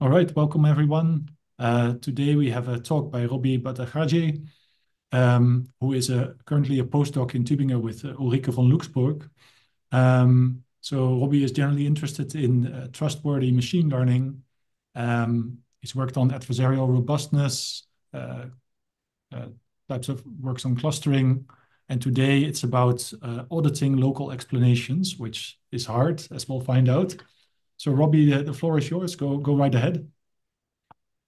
All right, welcome everyone. Today we have a talk by Robi Bhattacharjee, who is currently a postdoc in Tübingen with Ulrike von Luxburg. So Robi is generally interested in trustworthy machine learning. He's worked on adversarial robustness, uh, uh, types of works on clustering, and today it's about auditing local explanations, which is hard, as we'll find out. So Robi, the floor is yours. Go right ahead.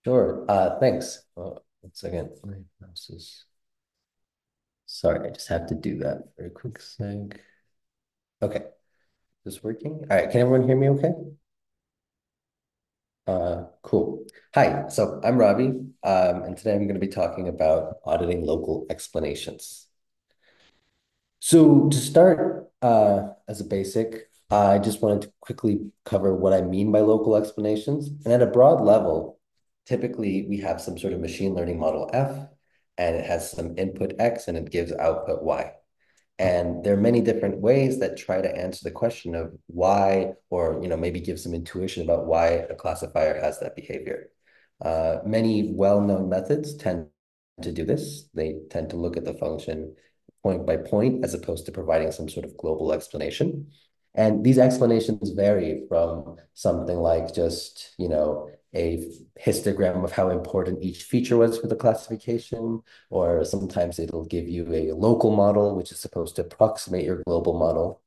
Sure. Thanks. One second. My mouse is sorry. I just have to do that very quick sec. Okay. Is this working? All right. Can everyone hear me okay? Cool. Hi. So I'm Robbie, and today I'm going to be talking about auditing local explanations. So to start, as a basic, I just wanted to quickly cover what I mean by local explanations. And at a broad level, typically we have some sort of machine learning model F, and it has some input X and it gives output Y. And there are many different ways that try to answer the question of why, or maybe give some intuition about why a classifier has that behavior. Many well-known methods tend to do this. They tend to look at the function point by point as opposed to providing some sort of global explanation. And these explanations vary from something like just, a histogram of how important each feature was for the classification, or sometimes it'll give you a local model, which is supposed to approximate your global model.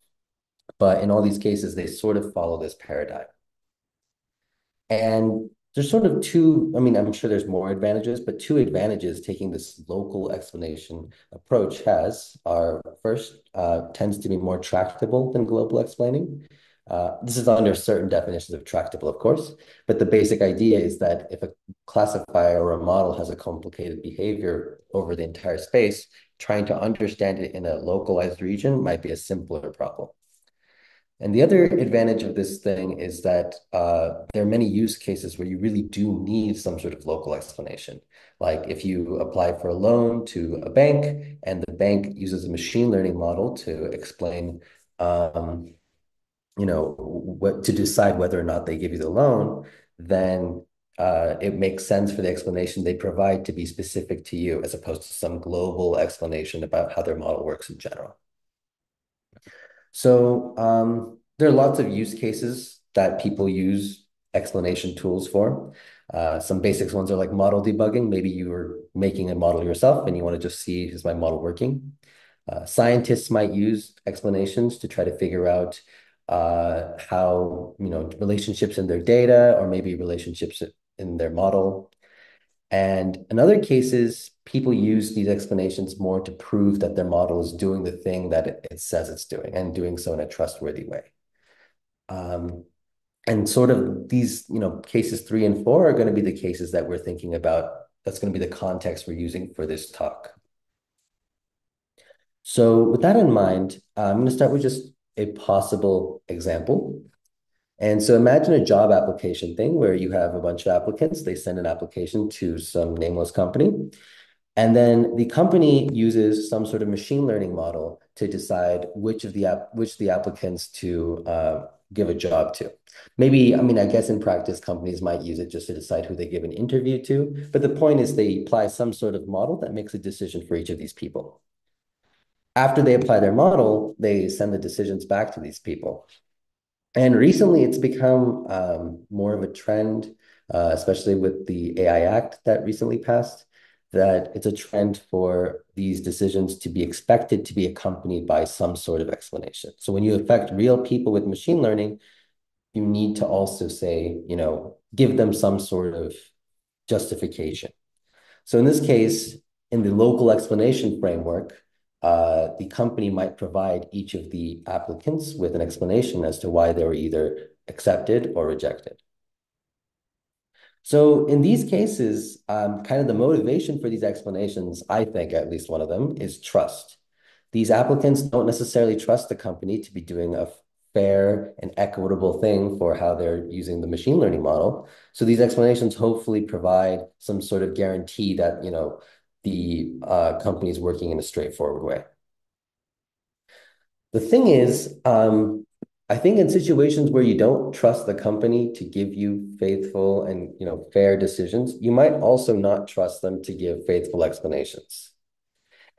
But in all these cases, they sort of follow this paradigm. And there's sort of two, I mean, I'm sure there's more advantages, but two advantages taking this local explanation approach has are first, tends to be more tractable than global explaining. This is under certain definitions of tractable, of course, but the basic idea is that if a classifier or a model has a complicated behavior over the entire space, trying to understand it in a localized region might be a simpler problem. And the other advantage of this thing is that there are many use cases where you really do need some sort of local explanation. Like if you apply for a loan to a bank and the bank uses a machine learning model to explain, what to decide whether or not they give you the loan, then it makes sense for the explanation they provide to be specific to you as opposed to some global explanation about how their model works in general. So there are lots of use cases that people use explanation tools for. Some basics ones are like model debugging. Maybe you are making a model yourself and you want to just see, is my model working? Scientists might use explanations to try to figure out how, relationships in their data or maybe relationships in their model. And in other cases, people use these explanations more to prove that their model is doing the thing that it says it's doing and doing so in a trustworthy way. Um, and sort of these, cases 3 and 4 are going to be the cases that we're thinking about. That's going to be the context we're using for this talk. So with that in mind, I'm going to start with just a possible example. And so imagine a job application thing where you have a bunch of applicants. They send an application to some nameless company. And then the company uses some sort of machine learning model to decide which the applicants to give a job to. Maybe, I mean, I guess in practice, companies might use it just to decide who they give an interview to. But the point is they apply some sort of model that makes a decision for each of these people. After they apply their model, they send the decisions back to these people. And recently, it's become more of a trend, especially with the AI Act that recently passed, that it's a trend for these decisions to be expected to be accompanied by some sort of explanation. So when you affect real people with machine learning, you need to also say, give them some sort of justification. So in this case, in the local explanation framework, the company might provide each of the applicants with an explanation as to why they were either accepted or rejected. So in these cases, kind of the motivation for these explanations, I think at least one of them, is trust. These applicants don't necessarily trust the company to be doing a fair and equitable thing for how they're using the machine learning model. So these explanations hopefully provide some sort of guarantee that, the company is working in a straightforward way. The thing is, I think in situations where you don't trust the company to give you faithful and fair decisions, you might also not trust them to give faithful explanations.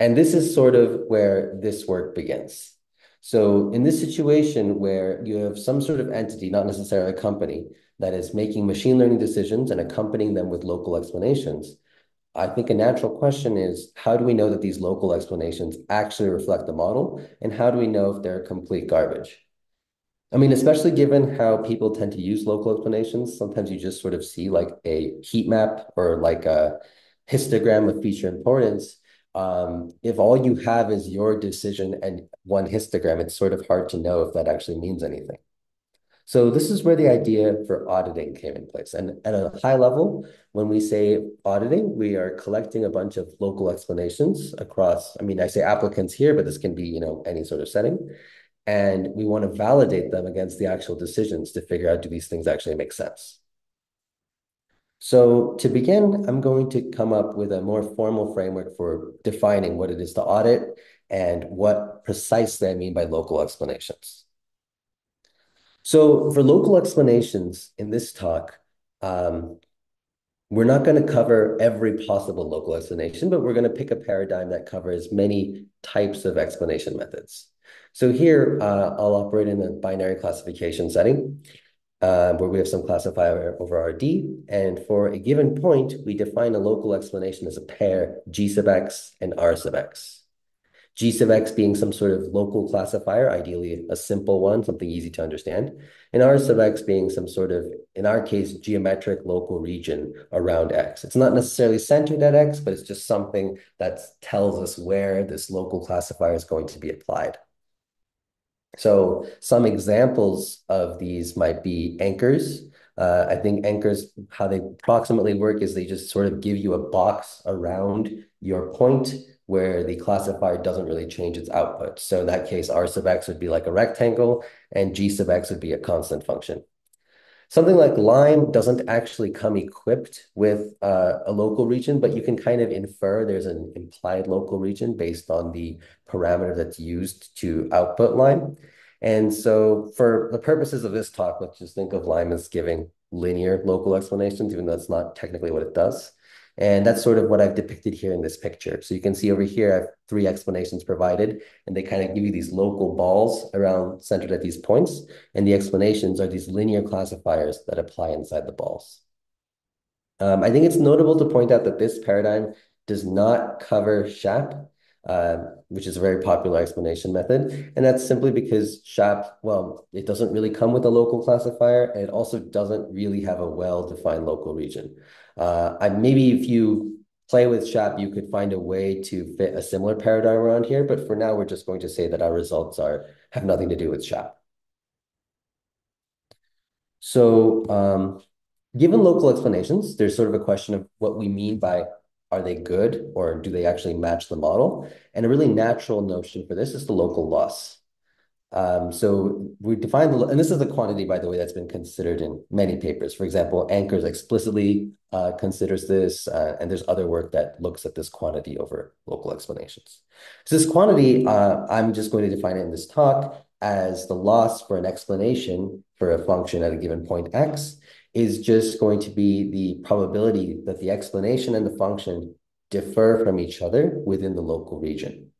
And this is sort of where this work begins. So in this situation where you have some sort of entity, not necessarily a company, that is making machine learning decisions and accompanying them with local explanations, I think a natural question is, how do we know that these local explanations actually reflect the model? And how do we know if they're complete garbage? I mean, especially given how people tend to use local explanations, sometimes you just sort of see like a heat map or like a histogram of feature importance. If all you have is your decision and one histogram, it's sort of hard to know if that actually means anything. So this is where the idea for auditing came in place. And at a high level, when we say auditing, we are collecting a bunch of local explanations across, I mean, I say applicants here, but this can be, any sort of setting. And we want to validate them against the actual decisions to figure out, do these things actually make sense? So to begin, I'm going to come up with a more formal framework for defining what it is to audit and what precisely I mean by local explanations. So for local explanations in this talk, um, we're not going to cover every possible local explanation, but we're going to pick a paradigm that covers many types of explanation methods. So here, I'll operate in a binary classification setting where we have some classifier over RD. And for a given point, we define a local explanation as a pair G sub x and R sub x. G sub x being some sort of local classifier, ideally a simple one, something easy to understand, and R sub x being some sort of, in our case, geometric local region around x. It's not necessarily centered at x, but it's just something that tells us where this local classifier is going to be applied. So some examples of these might be anchors. I think anchors, how they approximately work is they just sort of give you a box around your point where the classifier doesn't really change its output. So in that case, R sub x would be like a rectangle and G sub x would be a constant function. Something like Lime doesn't actually come equipped with a local region, but you can kind of infer there's an implied local region based on the parameter that's used to output Lime. And so for the purposes of this talk, let's just think of Lime as giving linear local explanations, even though that's not technically what it does. And that's sort of what I've depicted here in this picture. So you can see over here, I have three explanations provided, and they kind of give you these local balls around centered at these points. And the explanations are these linear classifiers that apply inside the balls. I think it's notable to point out that this paradigm does not cover SHAP, which is a very popular explanation method. And that's simply because SHAP, well, it doesn't really come with a local classifier, and it also doesn't really have a well-defined local region. Maybe if you play with SHAP, you could find a way to fit a similar paradigm around here. But for now, we're just going to say that our results have nothing to do with SHAP. So given local explanations, there's sort of a question of what we mean by, are they good or do they actually match the model? And a really natural notion for this is the local loss. So we define and this is a quantity, by the way, that's been considered in many papers. For example, Anchors explicitly considers this, and there's other work that looks at this quantity over local explanations. So this quantity, I'm just going to define it in this talk as the loss for an explanation for a function at a given point x is just going to be the probability that the explanation and the function differ from each other within the local region.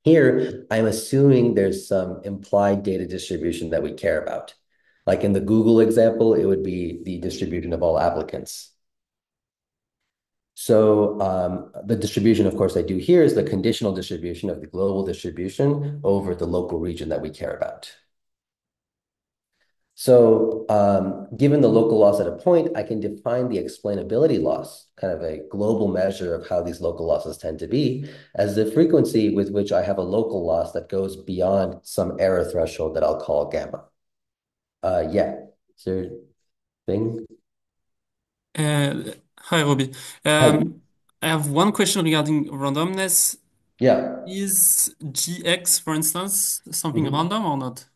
Here, I'm assuming there's some implied data distribution that we care about. Like in the Google example, it would be the distribution of all applicants. So the distribution, of course, I do here is the conditional distribution of the global distribution over the local region that we care about. So given the local loss at a point, I can define the explainability loss, kind of a global measure of how these local losses tend to be, as the frequency with which I have a local loss that goes beyond some error threshold that I'll call gamma. Yeah, is there a thing? Hi, Robi. Hi. I have one question regarding randomness. Yeah. Is GX, for instance, something Mhm. random or not?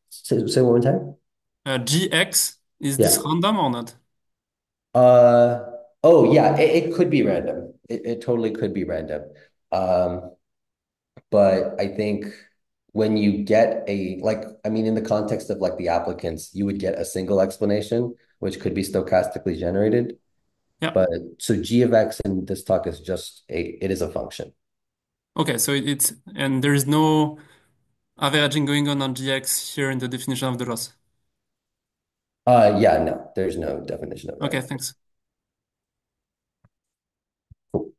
Say one more time. GX, is this Yeah. random or not? Uh, oh, yeah, it could be random. It totally could be random. Um, but I think when you get I mean, in the context of like the applicants, you would get a single explanation, which could be stochastically generated. Yeah. But so g of x in this talk is just it is a function. Okay, so and there is no averaging going on GX here in the definition of the loss. Yeah, no, there's no definition of Okay, that. thanks. Cool.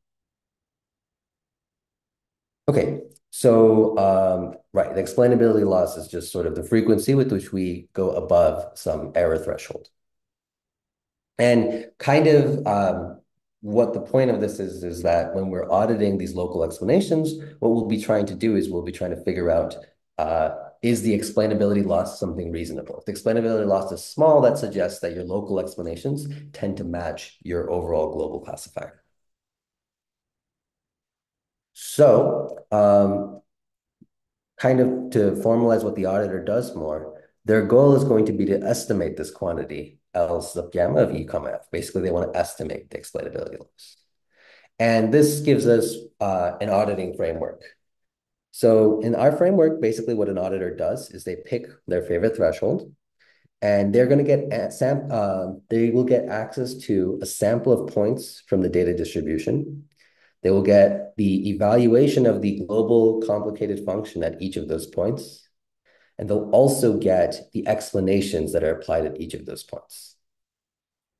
Okay, so right, the explainability loss is just sort of the frequency with which we go above some error threshold. And kind of what the point of this is that when we're auditing these local explanations, what we'll be trying to do is we'll be trying to figure out is the explainability loss something reasonable? If the explainability loss is small, that suggests that your local explanations tend to match your overall global classifier. So kind of to formalize what the auditor does more, their goal is going to be to estimate this quantity L sub gamma of E comma F. Basically, they want to estimate the explainability loss. And this gives us an auditing framework. So in our framework, basically what an auditor does is they pick their favorite threshold, and they're going to get they will get access to a sample of points from the data distribution. They will get the evaluation of the global complicated function at each of those points. And they'll also get the explanations that are applied at each of those points.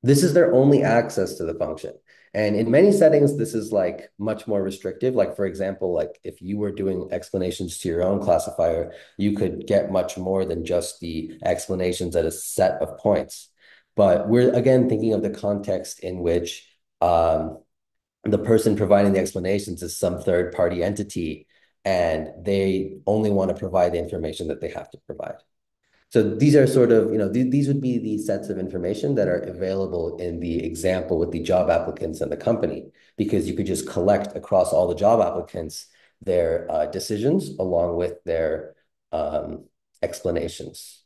This is their only access to the function. And in many settings, this is like much more restrictive. Like, for example, like if you were doing explanations to your own classifier, you could get much more than just the explanations at a set of points. But we're, again, thinking of the context in which the person providing the explanations is some third-party entity, and they only want to provide the information that they have to provide. So these are sort of, these would be the sets of information that are available in the example with the job applicants and the company, because you could just collect across all the job applicants their decisions along with their explanations.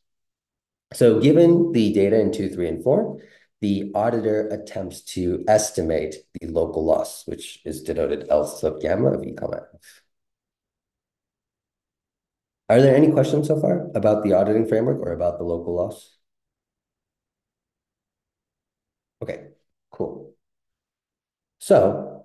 So given the data in 2, 3, and 4, the auditor attempts to estimate the local loss, which is denoted L sub gamma of E comma F. Are there any questions so far about the auditing framework or about the local loss? Okay, cool. So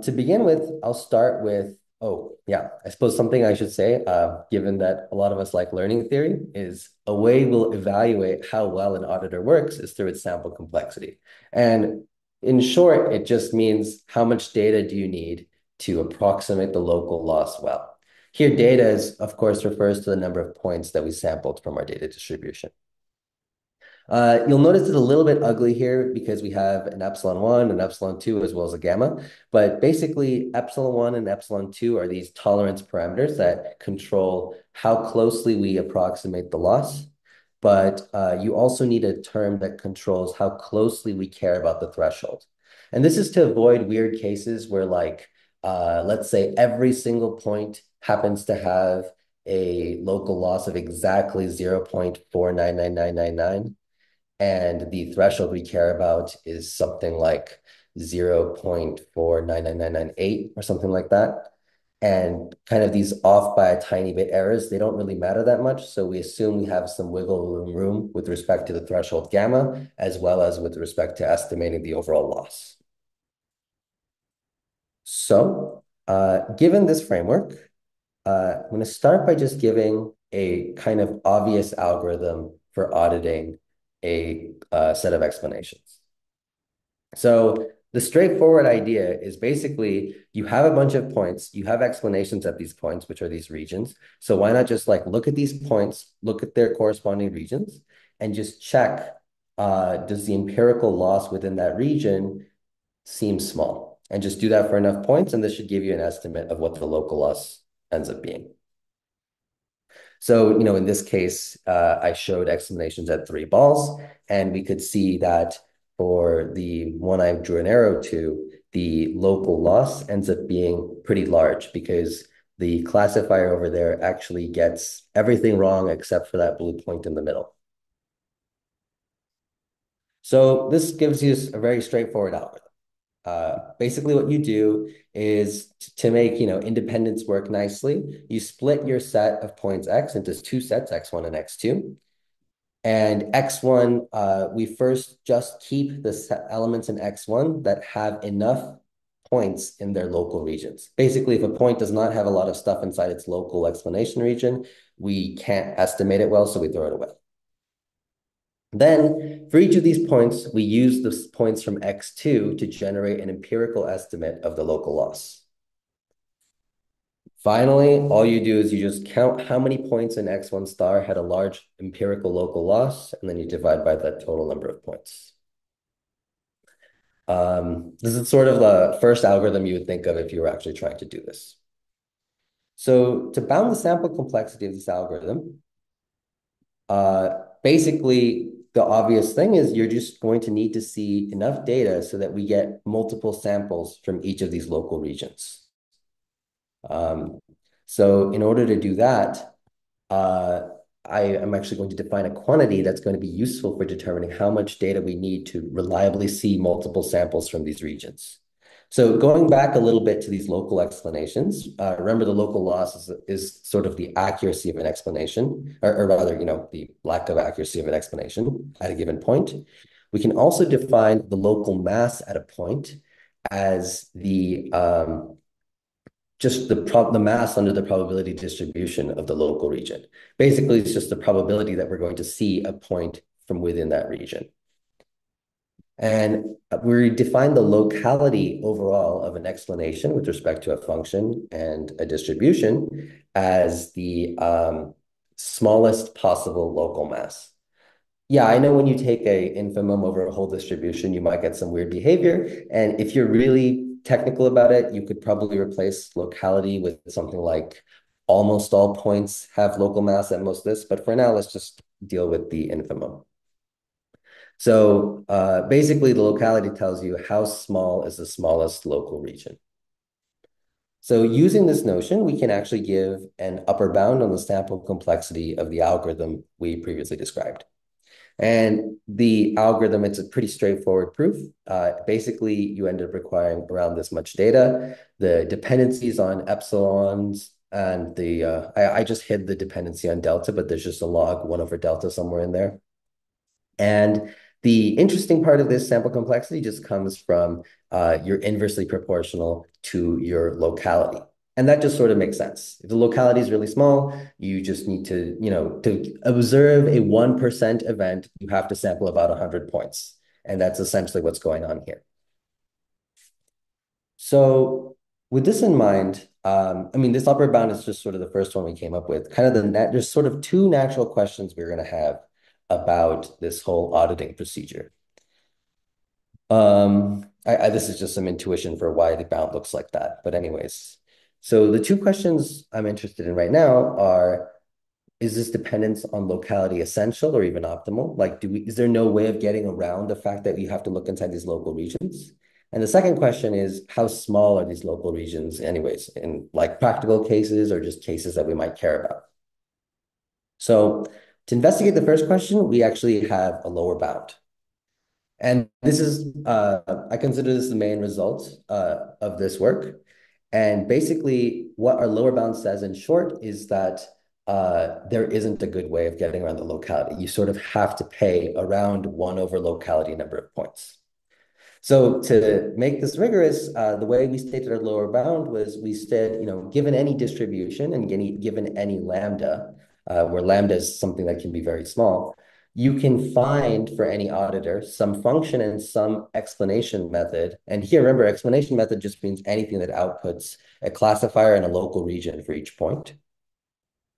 to begin with, I'll start with, I suppose something I should say, given that a lot of us like learning theory, is a way we'll evaluate how well an auditor works is through its sample complexity. And in short, it just means how much data do you need to approximate the local loss well. Here, data is, of course, refers to the number of points that we sampled from our data distribution. You'll notice it's a little bit ugly here because we have an epsilon1 and epsilon2 as well as a gamma. But basically, epsilon1 and epsilon2 are these tolerance parameters that control how closely we approximate the loss. But you also need a term that controls how closely we care about the threshold. And this is to avoid weird cases where, like, let's say every single point happens to have a local loss of exactly 0.499999. And the threshold we care about is something like 0.499998 or something like that. And kind of these off by a tiny bit errors, they don't really matter that much. So we assume we have some wiggle room with respect to the threshold gamma, as well as with respect to estimating the overall loss. So given this framework, I'm going to start by just giving a kind of obvious algorithm for auditing a set of explanations. So the straightforward idea is basically you have a bunch of points, you have explanations at these points, which are these regions. So why not just like look at these points, look at their corresponding regions, and just check, does the empirical loss within that region seem small? And just do that for enough points, and this should give you an estimate of what the local loss ends up being. So, in this case, I showed explanations at 3 balls, and we could see that for the one I drew an arrow to, the local loss ends up being pretty large because the classifier over there actually gets everything wrong except for that blue point in the middle. So this gives you a very straightforward algorithm. Basically what you do is to make, independence work nicely, you split your set of points X into two sets, X1 and X2. And X1, we first just keep the elements in X1 that have enough points in their local regions. Basically, if a point does not have a lot of stuff inside its local explanation region, we can't estimate it well, so we throw it away. Then, for each of these points, we use the points from X2 to generate an empirical estimate of the local loss. Finally, all you do is you just count how many points in X1 star had a large empirical local loss, and then you divide by that total number of points. This is sort of the first algorithm you would think of if you were actually trying to do this. So to bound the sample complexity of this algorithm, basically the obvious thing is you're just going to need to see enough data so that we get multiple samples from each of these local regions. So in order to do that, I am actually going to define a quantity that's going to be useful for determining how much data we need to reliably see multiple samples from these regions. So going back a little bit to these local explanations, remember the local loss is sort of the accuracy of an explanation, or rather, the lack of accuracy of an explanation at a given point. We can also define the local mass at a point as the just the mass under the probability distribution of the local region. Basically, it's just the probability that we're going to see a point from within that region. And we define the locality overall of an explanation with respect to a function and a distribution as the smallest possible local mass. Yeah, I know when you take a infimum over a whole distribution, you might get some weird behavior. And if you're really technical about it, you could probably replace locality with something like almost all points have local mass at most this. But for now, let's just deal with the infimum. So basically, the locality tells you how small is the smallest local region. So using this notion, we can actually give an upper bound on the sample complexity of the algorithm we previously described. And the algorithm, it's a pretty straightforward proof. Basically, you end up requiring around this much data. The dependencies on epsilons and I just hid the dependency on delta, but there's just a log 1 over delta somewhere in there. And the interesting part of this sample complexity just comes from you're inversely proportional to your locality. And that just sort of makes sense. If the locality is really small, you just need to, to observe a 1% event, you have to sample about 100 points. And that's essentially what's going on here. So with this in mind, this upper bound is just sort of the first one we came up with. There's sort of two natural questions we're going to have about this whole auditing procedure. This is just some intuition for why the bound looks like that. But anyways, so the two questions I'm interested in right now are, is this dependence on locality essential or even optimal? Like, is there no way of getting around the fact that you have to look inside these local regions? And the second question is, how small are these local regions anyways, in like practical cases or just cases that we might care about? So to investigate the first question, we actually have a lower bound. And this is, I consider this the main result of this work. And basically what our lower bound says in short is that there isn't a good way of getting around the locality. You sort of have to pay around 1 over locality number of points. So to make this rigorous, the way we stated our lower bound was we said, given any distribution and given any lambda, where lambda is something that can be very small, you can find for any auditor some function and some explanation method. And here, remember, explanation method just means anything that outputs a classifier and a local region for each point.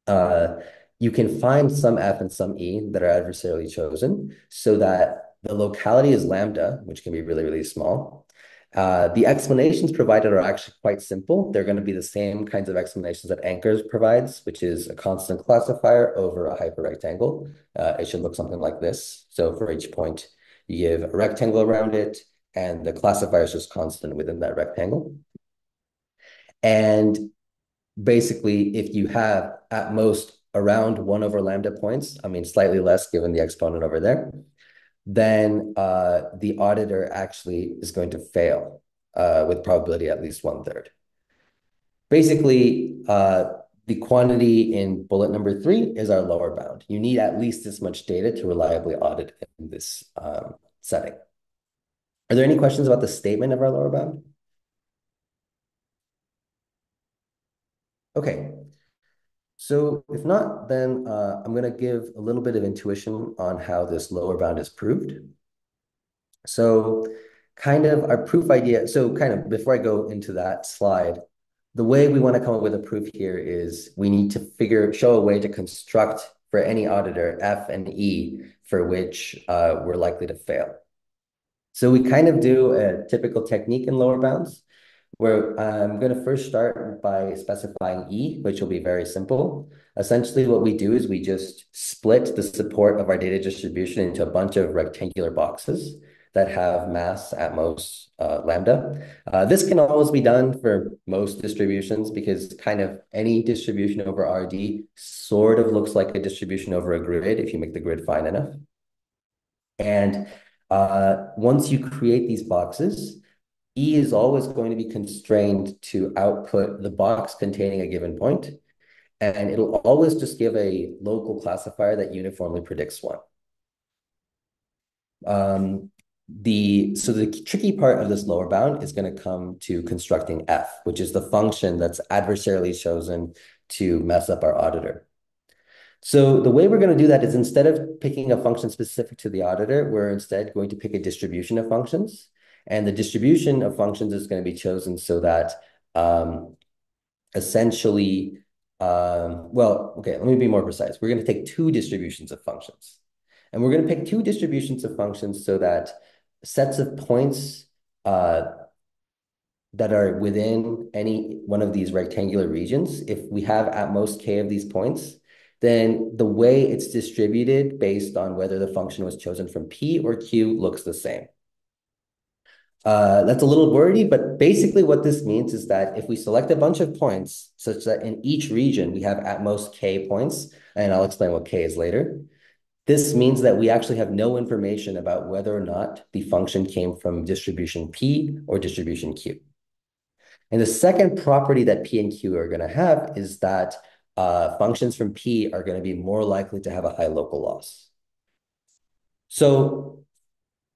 You can find some f and some e that are adversarially chosen so that the locality is lambda, which can be really, really small. The explanations provided are actually quite simple. They're going to be the same kinds of explanations that Anchors provides, which is a constant classifier over a hyperrectangle. It should look something like this. So for each point, you give a rectangle around it, and the classifier is just constant within that rectangle. And basically, if you have at most around 1 over lambda points, slightly less given the exponent over there, then the auditor actually is going to fail. with probability at least 1/3. Basically, the quantity in bullet number 3 is our lower bound. You need at least this much data to reliably audit in this setting. Are there any questions about the statement of our lower bound? Okay. So if not, then I'm going to give a little bit of intuition on how this lower bound is proved. So kind of our proof idea. So kind of before I go into that slide, the way we want to come up with a proof here is we need to show a way to construct for any auditor F and E for which we're likely to fail. So we kind of do a typical technique in lower bounds where I'm going to first start by specifying E, which will be very simple. Essentially, what we do is we just split the support of our data distribution into a bunch of rectangular boxes that have mass at most lambda. This can always be done for most distributions because kind of any distribution over RD sort of looks like a distribution over a grid if you make the grid fine enough. And once you create these boxes, E is always going to be constrained to output the box containing a given point, and it'll always just give a local classifier that uniformly predicts 1. So the tricky part of this lower bound is going to come to constructing F, which is the function that's adversarially chosen to mess up our auditor. So the way we're going to do that is instead of picking a function specific to the auditor, we're instead going to pick a distribution of functions. And the distribution of functions is going to be chosen so that essentially, well, okay, let me be more precise. We're going to take 2 distributions of functions. And we're going to pick 2 distributions of functions so that sets of points that are within any one of these rectangular regions, if we have at most k of these points, then the way it's distributed based on whether the function was chosen from P or Q looks the same. That's a little wordy, but basically what this means is that if we select a bunch of points such that in each region we have at most k points, and I'll explain what k is later, this means that we actually have no information about whether or not the function came from distribution P or distribution Q. And the second property that P and Q are going to have is that functions from P are going to be more likely to have a high local loss. So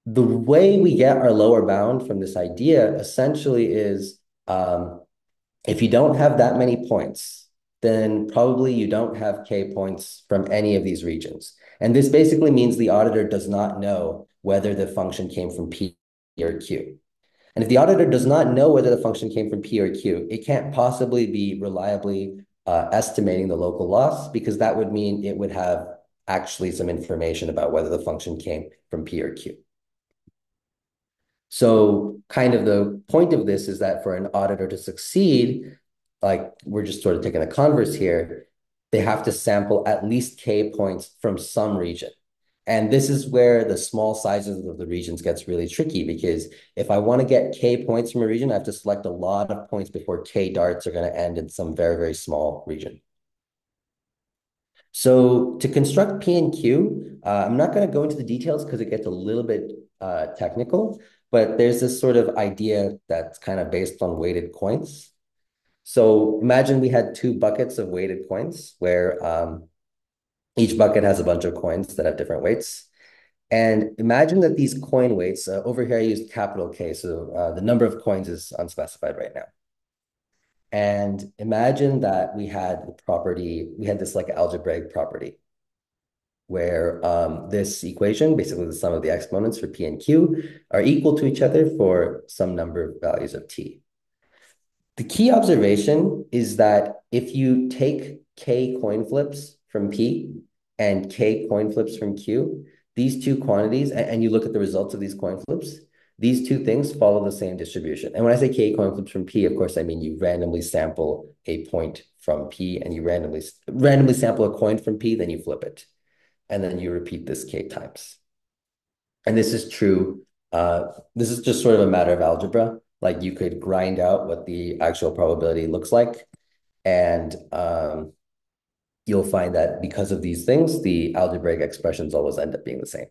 the way we get our lower bound from this idea essentially is if you don't have that many points, then probably you don't have k points from any of these regions. And this basically means the auditor does not know whether the function came from P or Q. And if the auditor does not know whether the function came from P or Q, it can't possibly be reliably estimating the local loss because that would mean it would have actually some information about whether the function came from P or Q. So kind of the point of this is that for an auditor to succeed, like we're just sort of taking the converse here, they have to sample at least k points from some region. And this is where the small sizes of the regions gets really tricky because if I want to get k points from a region, I have to select a lot of points before k darts are going to end in some very, very small region. So to construct P and Q, I'm not going to go into the details because it gets a little bit technical, but there's this sort of idea that's kind of based on weighted coins. So imagine we had 2 buckets of weighted coins where each bucket has a bunch of coins that have different weights. And imagine that these coin weights, over here I used capital K, so the number of coins is unspecified right now. And imagine that we had the property, we had this like algebraic property where this equation, basically the sum of the exponents for P and Q, are equal to each other for some number of values of T. The key observation is that if you take K coin flips from P and K coin flips from Q, these 2 quantities, and you look at the results of these coin flips, these 2 things follow the same distribution. And when I say K coin flips from P, of course, I mean you randomly sample a point from P and you randomly sample a coin from P, then you flip it. And then you repeat this K times. And this is true. This is just sort of a matter of algebra. Like you could grind out what the actual probability looks like. And you'll find that because of these things, the algebraic expressions always end up being the same.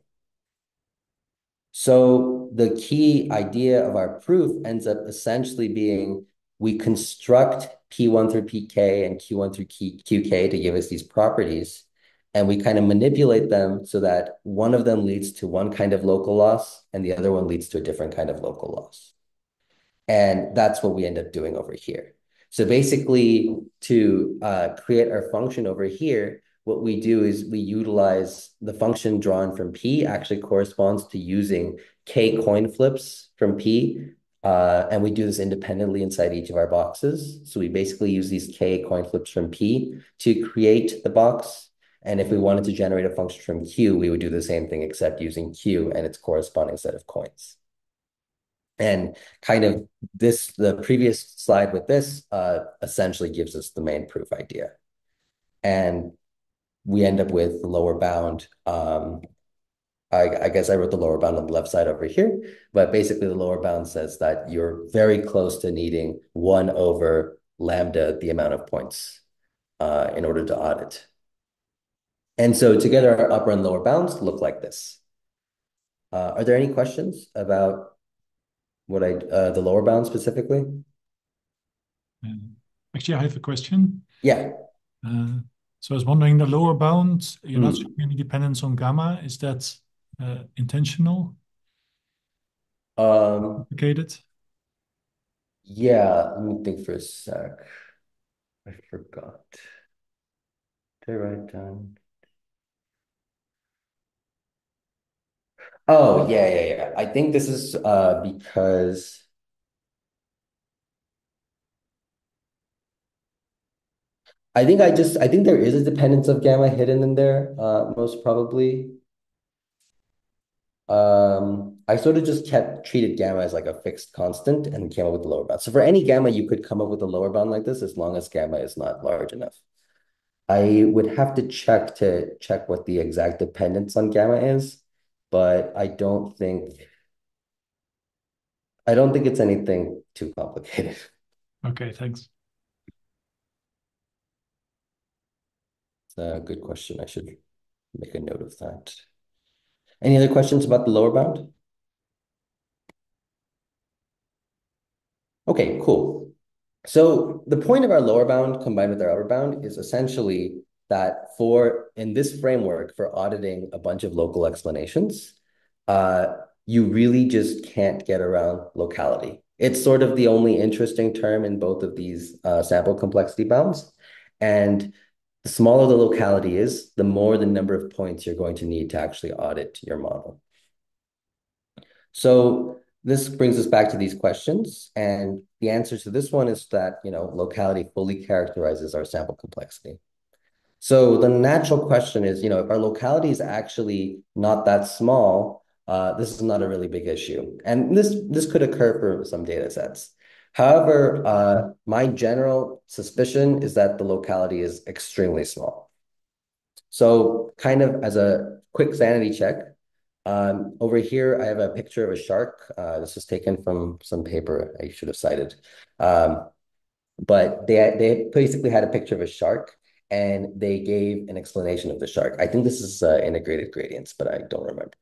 So so the key idea of our proof ends up essentially being we construct P1 through PK and Q1 through QK to give us these properties. And we kind of manipulate them so that one of them leads to one kind of local loss and the other one leads to a different kind of local loss. And that's what we end up doing over here. So basically, to create our function over here, what we do is we utilize the function drawn from P actually corresponds to using K coin flips from P. And we do this independently inside each of our boxes. So we basically use these K coin flips from P to create the box. And if we wanted to generate a function from Q, we would do the same thing, except using Q and its corresponding set of coins. And kind of the previous slide with this essentially gives us the main proof idea. And we end up with the lower bound. I guess I wrote the lower bound on the left side over here, but basically the lower bound says that you're very close to needing 1 over lambda, the amount of points in order to audit. And so together our upper and lower bounds look like this. Are there any questions about what the lower bound specifically? Actually, I have a question. Yeah. So I was wondering, the lower bound, you're not showing any dependence on gamma. Is that intentional? Complicated? Yeah, let me think for a sec. I forgot. Did I write it down? Oh, yeah. I think this is because I think there is a dependence of gamma hidden in there, most probably. I sort of just treated gamma as like a fixed constant and came up with the lower bound. So for any gamma, you could come up with a lower bound like this as long as gamma is not large enough. I would have to check what the exact dependence on gamma is, but I don't think it's anything too complicated. Okay, thanks. It's a good question. I should make a note of that. Any other questions about the lower bound? Okay, cool. So the point of our lower bound combined with our upper bound is essentially that in this framework for auditing a bunch of local explanations, you really just can't get around locality. It's sort of the only interesting term in both of these sample complexity bounds. And the smaller the locality is, the more the number of points you're going to need to actually audit your model. So this brings us back to these questions. And the answer to this one is that, locality fully characterizes our sample complexity. So the natural question is, if our locality is actually not that small, this is not a really big issue. And this could occur for some data sets. However, my general suspicion is that the locality is extremely small. So kind of as a quick sanity check, over here, I have a picture of a shark. This was taken from some paper I should have cited. But they basically had a picture of a shark and they gave an explanation of the shark. I think this is integrated gradients, but I don't remember.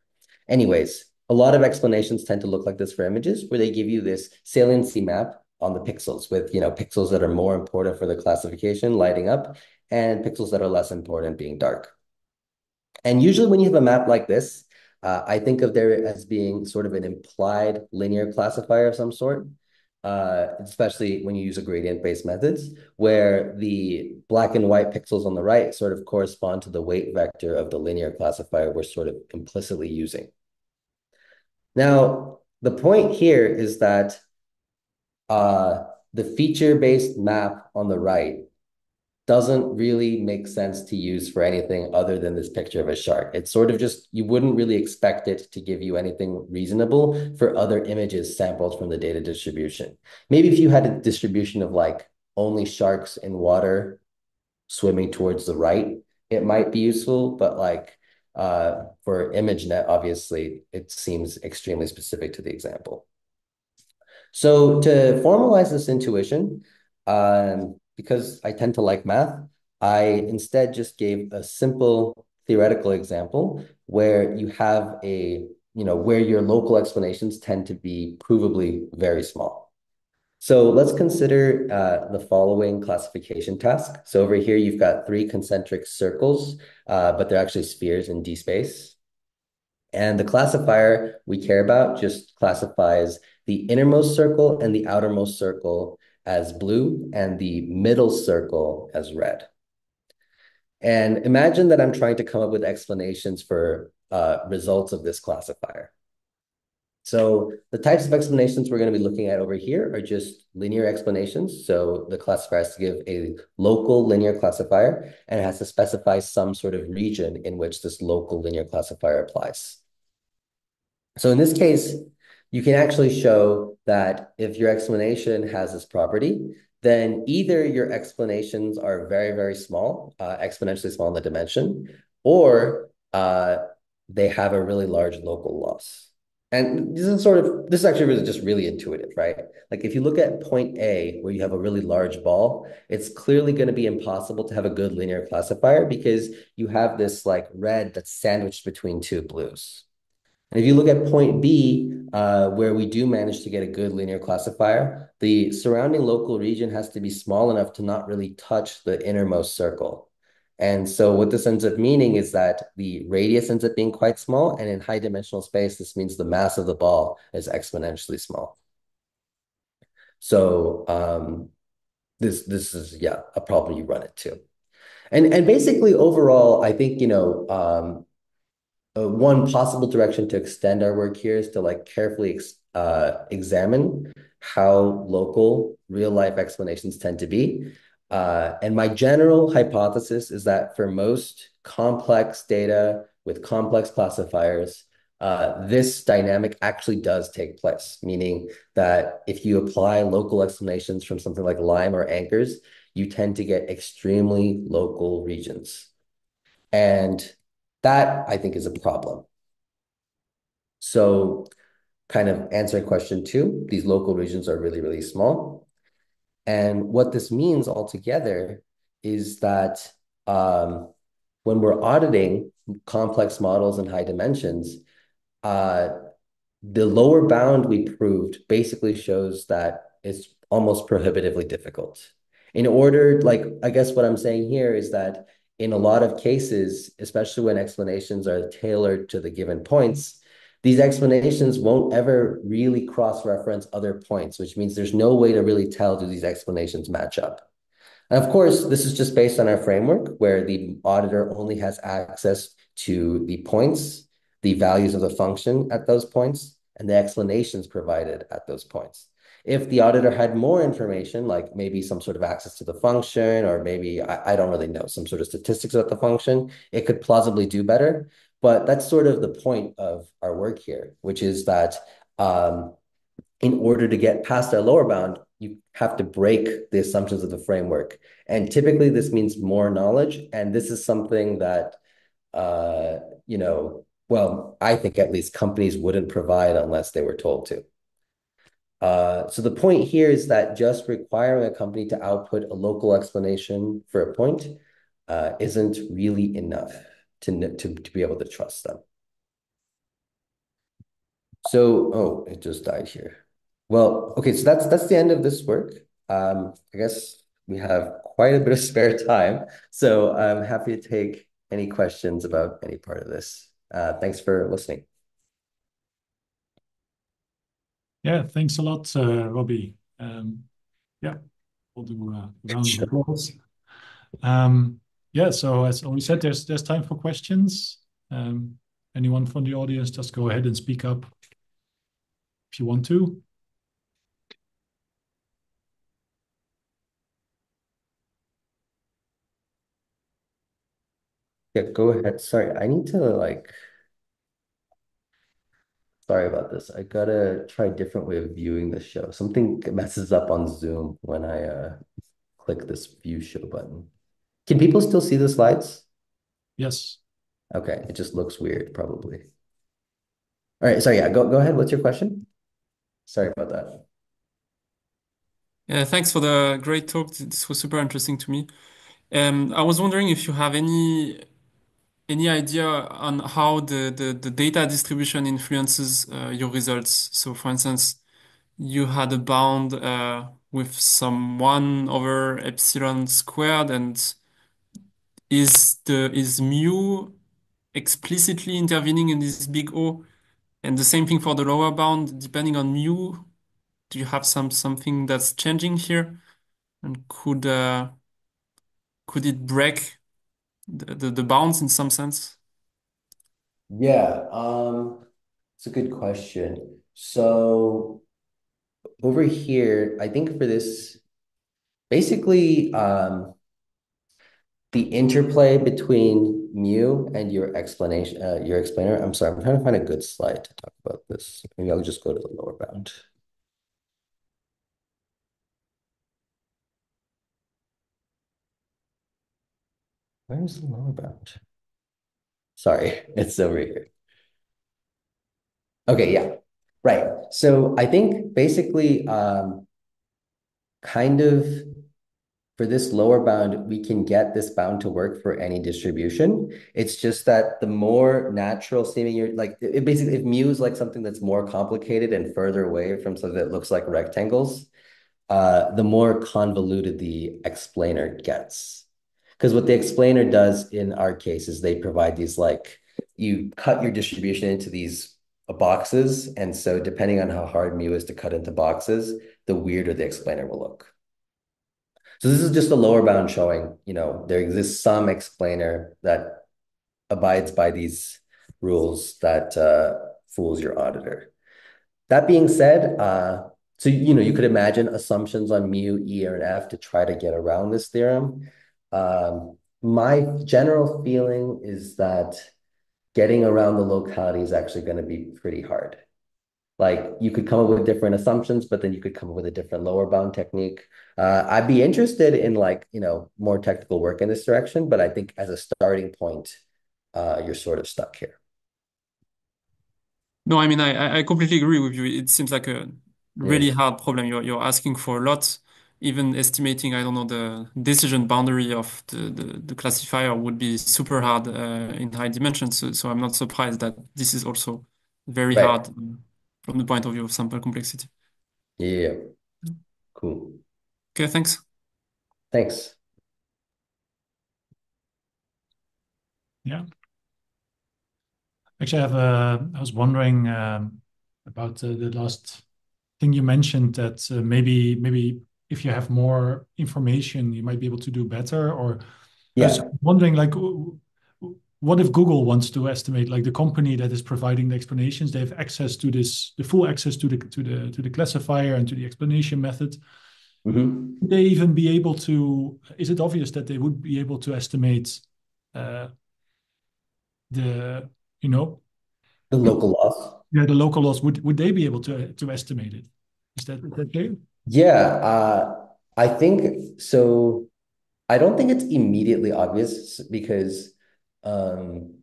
Anyways, a lot of explanations tend to look like this for images where they give you this saliency map on the pixels with, pixels that are more important for the classification lighting up and pixels that are less important being dark. And usually when you have a map like this, I think of there as being sort of an implied linear classifier of some sort, especially when you use a gradient-based methods, where the black and white pixels on the right sort of correspond to the weight vector of the linear classifier we're sort of implicitly using. Now, the point here is that the feature-based map on the right doesn't really make sense to use for anything other than this picture of a shark. It's sort of just, you wouldn't really expect it to give you anything reasonable for other images sampled from the data distribution. Maybe if you had a distribution of like only sharks in water swimming towards the right, it might be useful, but like for ImageNet, obviously, it seems extremely specific to the example. So to formalize this intuition, because I tend to like math, I instead just gave a simple theoretical example where you have a where your local explanations tend to be provably very small. So let's consider the following classification task. So over here, you've got three concentric circles, but they're actually spheres in D space. And the classifier we care about just classifies the innermost circle and the outermost circle as blue and the middle circle as red. And imagine that I'm trying to come up with explanations for results of this classifier. So the types of explanations we're going to be looking at over here are just linear explanations. So the classifier has to give a local linear classifier, and it has to specify some sort of region in which this local linear classifier applies. So in this case, you can actually show that if your explanation has this property, then either your explanations are very, very small, exponentially small in the dimension, or they have a really large local loss. And this is actually really just really intuitive, right? Like if you look at point A, where you have a really large ball, it's clearly going to be impossible to have a good linear classifier because you have this like red that's sandwiched between two blues. And if you look at point B, where we do manage to get a good linear classifier, the surrounding local region has to be small enough to not really touch the innermost circle. And so what this ends up meaning is that the radius ends up being quite small, and in high dimensional space, this means the mass of the ball is exponentially small. So this is, yeah, a problem you run into. And basically overall, I think, one possible direction to extend our work here is to like carefully examine how local real life explanations tend to be. And my general hypothesis is that for most complex data with complex classifiers, this dynamic actually does take place, meaning that if you apply local explanations from something like Lime or anchors, you tend to get extremely local regions. And that, I think, is a problem. So kind of answering question two, these local regions are really, really small. And what this means altogether is that when we're auditing complex models in high dimensions, uh, the lower bound we proved basically shows that it's almost prohibitively difficult. In order, like, I guess what I'm saying here is that in a lot of cases, especially when explanations are tailored to the given points, these explanations won't ever really cross-reference other points, which means there's no way to really tell do these explanations match up. And of course, this is just based on our framework where the auditor only has access to the points, the values of the function at those points, and the explanations provided at those points. If the auditor had more information, like maybe some sort of access to the function, or maybe, I don't really know, some sort of statistics about the function, it could plausibly do better. But that's sort of the point of our work here, which is that in order to get past our lower bound, you have to break the assumptions of the framework. And typically this means more knowledge. And this is something that, well, I think at least companies wouldn't provide unless they were told to. So the point here is that just requiring a company to output a local explanation for a point isn't really enough to be able to trust them. So, oh, it just died here. Well, okay, so that's the end of this work. I guess we have quite a bit of spare time, so I'm happy to take any questions about any part of this. Thanks for listening. Yeah, thanks a lot, Robbie. Yeah, we'll do a round of applause. Yeah, so as we said, there's time for questions. Anyone from the audience, just go ahead and speak up if you want to. Yeah, go ahead. Sorry, I need to sorry about this. I gotta try a different way of viewing the show. Something messes up on Zoom when I click this view show button. Can people still see the slides? Yes. Okay, it just looks weird, probably. All right, sorry, yeah, go ahead. What's your question? Sorry about that. Yeah, thanks for the great talk. This was super interesting to me. I was wondering if you have any any idea on how the data distribution influences your results? So, for instance, you had a bound with some 1 over epsilon squared, and is mu explicitly intervening in this big O? And the same thing for the lower bound, depending on mu, do you have something that's changing here? And could it break the bounds in some sense? Yeah, it's a good question. So over here, I think for this, basically, the interplay between mu and your explanation, your explainer. I'm sorry, I'm trying to find a good slide to talk about this. Maybe I'll just go to the lower bound. Where's the lower bound? Sorry, it's over here. Okay, yeah, right. So I think basically, kind of for this lower bound, we can get this bound to work for any distribution. It's just that the more natural seeming you're like, it basically, if mu is like something that's more complicated and further away from something that looks like rectangles, the more convoluted the explainer gets. Because what the explainer does in our case is they provide these like, you cut your distribution into these boxes. And so depending on how hard mu is to cut into boxes, the weirder the explainer will look. So this is just a lower bound showing, there exists some explainer that abides by these rules that fools your auditor. That being said, so you could imagine assumptions on mu, E, or F to try to get around this theorem. My general feeling is that getting around the locality is actually going to be pretty hard. Like you could come up with different assumptions, but then you could come up with a different lower bound technique. I'd be interested in more technical work in this direction, but I think as a starting point, you're sort of stuck here. No, I mean, I completely agree with you. It seems like a really Mm, hard problem. You're asking for a lot. Even estimating, I don't know, the decision boundary of the classifier would be super hard in high dimensions. So I'm not surprised that this is also very right. hard from the point of view of sample complexity. Yeah. Cool. Okay, thanks. Thanks. Yeah. Actually, I was wondering about the last thing you mentioned that maybe if you have more information, you might be able to do better. Or I was Yeah. wondering, like, what if Google wants to estimate, like the company that is providing the explanations, they have access to this, the full access to the classifier and to the explanation method. Hmm. Would they even be able to? Is it obvious that they would be able to estimate uh, the you know The local loss. yeah, the local loss? Would they be able to estimate it? Is that clear? Yeah. I think so. I don't think it's immediately obvious because um,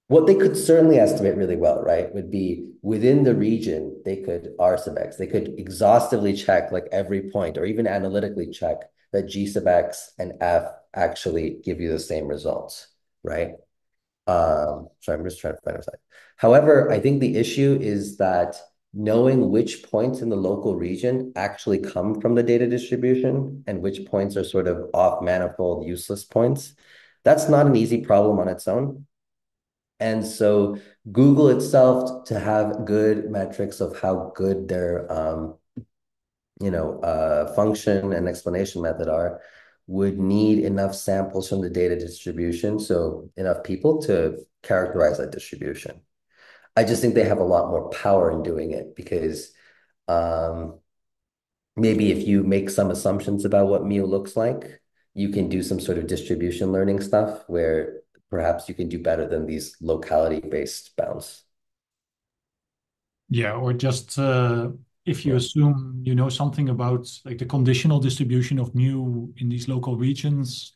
what they could certainly estimate really well, right, would be within the region, they could R sub X, they could exhaustively check like every point or even analytically check that G sub X and F actually give you the same results, right? Sorry, I'm just trying to find a side. However, I think the issue is that knowing which points in the local region actually come from the data distribution and which points are sort of off manifold useless points, that's not an easy problem on its own. And so Google itself to have good metrics of how good their function and explanation method are would need enough samples from the data distribution, so enough people to characterize that distribution. I just think they have a lot more power in doing it because um, maybe if you make some assumptions about what mu looks like, you can do some sort of distribution learning stuff where perhaps you can do better than these locality-based bounds. Yeah, or just if you Yeah. assume you know something about like the conditional distribution of mu in these local regions,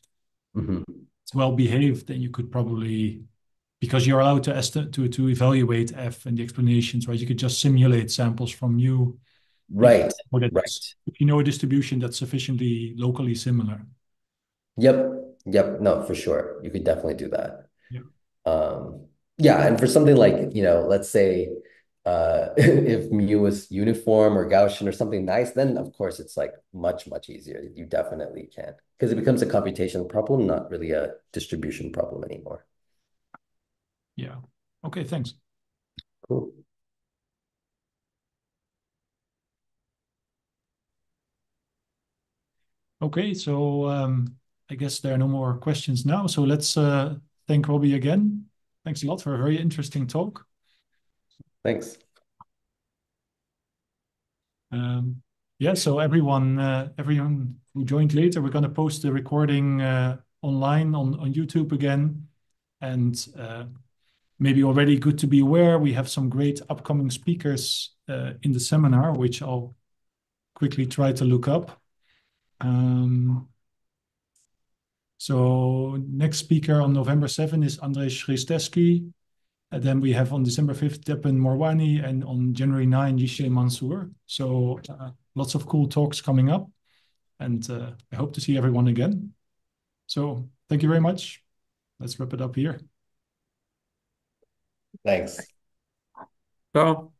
Mhm. it's well behaved, then you could probably, because you're allowed to to evaluate F and the explanations, right? You could just simulate samples from mu if Right, right. if you know a distribution that's sufficiently locally similar. Yep, yep. No, for sure. You could definitely do that. Yeah. Yeah, and for something like, let's say if mu was uniform or Gaussian or something nice, then of course it's like much, much easier. You definitely can. Because it becomes a computational problem, not really a distribution problem anymore. Yeah. Okay, thanks. Cool. Okay, so I guess there are no more questions now. So let's thank Robbie again. Thanks a lot for a very interesting talk. Thanks. Yeah, so everyone who joined later, we're going to post the recording online on YouTube again. And maybe already good to be aware, we have some great upcoming speakers in the seminar, which I'll quickly try to look up. So next speaker on November 7 is Andrzej Shrestevsky. And then we have on December 5th, Depen Morwani, and on January 9, Yishay Mansour. So lots of cool talks coming up. And I hope to see everyone again. So thank you very much. Let's wrap it up here. Thanks. Ciao.